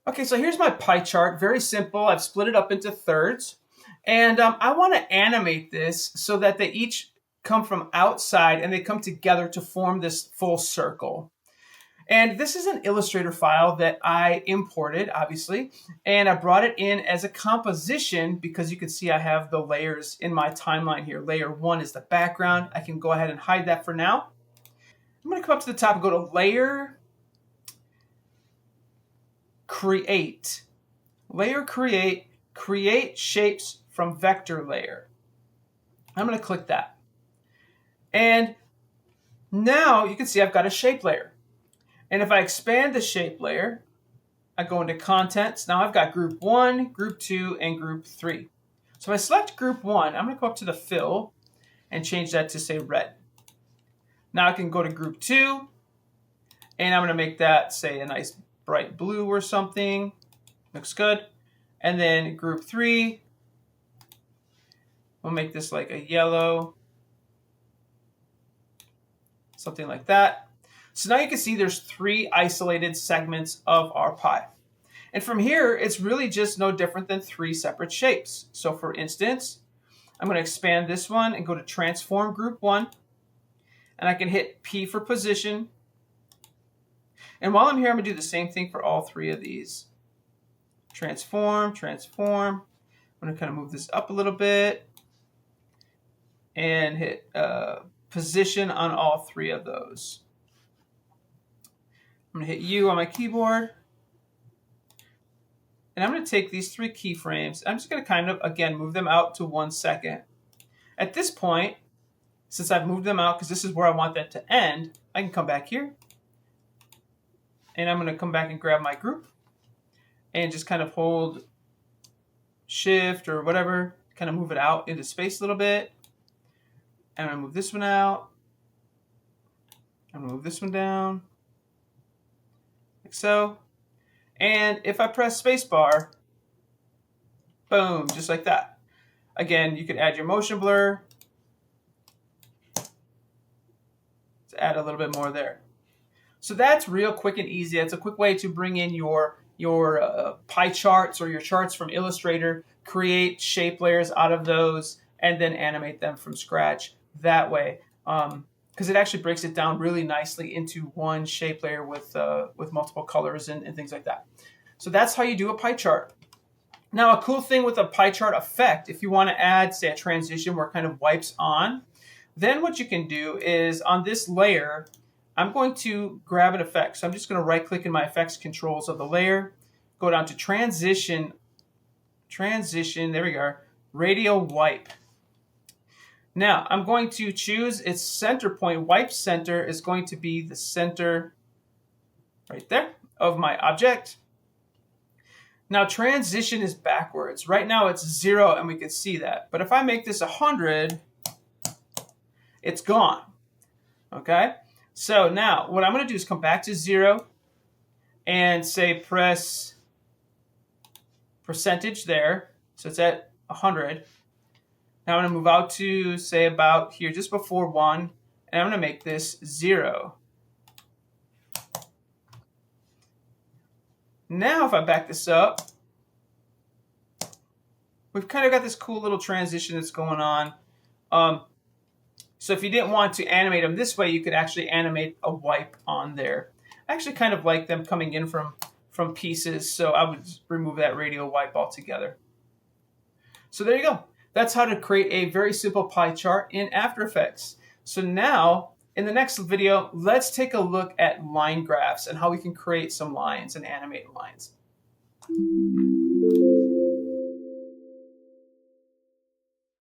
Okay, so here's my pie chart. Very simple. I've split it up into thirds. And I want to animate this so that they each come from outside and they come together to form this full circle. And this is an Illustrator file that I imported, obviously, and I brought it in as a composition because you can see I have the layers in my timeline here. Layer 1 is the background. I can go ahead and hide that for now. I'm going to come up to the top and go to Layer, Create. Layer, Create Shapes from Vector Layer. I'm going to click that. And now you can see I've got a shape layer. And if I expand the shape layer, I go into Contents. Now I've got Group 1, Group 2, and Group 3. So if I select Group 1, I'm going to go up to the Fill and change that to, say, red. Now I can go to Group 2, and I'm going to make that, say, a nice bright blue or something. Looks good. And then Group 3, we'll make this like a yellow. Something like that. So now you can see there's 3 isolated segments of our pie. And from here, it's really just no different than 3 separate shapes. So for instance, I'm going to expand this one and go to Transform Group 1. And I can hit P for position. And while I'm here, I'm going to do the same thing for all 3 of these. Transform, transform. I'm going to kind of move this up a little bit. And hit position on all 3 of those. I'm going to hit U on my keyboard. And I'm going to take these 3 keyframes. I'm just going to kind of, again, move them out to 1 second. At this point, since I've moved them out, because this is where I want that to end, I can come back here. And I'm going to come back and grab my group. And just kind of hold Shift or whatever, kind of move it out into space a little bit. And I'm going to move this one out. I'm going to move this one down. Like so. And if I press spacebar, boom, just like that. Again, you could add your motion blur. Let's add a little bit more there. So that's real quick and easy. It's a quick way to bring in your pie charts or your charts from Illustrator, create shape layers out of those, and then animate them from scratch that way. Because it actually breaks it down really nicely into one shape layer with multiple colors and things like that. So that's how you do a pie chart. Now, a cool thing with a pie chart effect, if you want to add, say, a transition where it kind of wipes on, then what you can do is on this layer, I'm going to grab an effect. So I'm just going to right-click in my effects controls of the layer, go down to transition, there we go, radial wipe. Now, I'm going to choose its center point. Wipe center is going to be the center right there of my object. Now, transition is backwards. Right now, it's 0, and we can see that. But if I make this 100, it's gone. Okay? So now, what I'm going to do is come back to 0 and say press percentage there. So it's at 100. Now I'm going to move out to, say, about here, just before 1, and I'm going to make this 0. Now if I back this up, we've kind of got this cool little transition that's going on. So if you didn't want to animate them this way, you could actually animate a wipe on there. I actually kind of like them coming in from pieces, so I would remove that radial wipe altogether. So there you go. That's how to create a very simple pie chart in After Effects. So now, in the next video, let's take a look at line graphs and how we can create some lines and animate lines.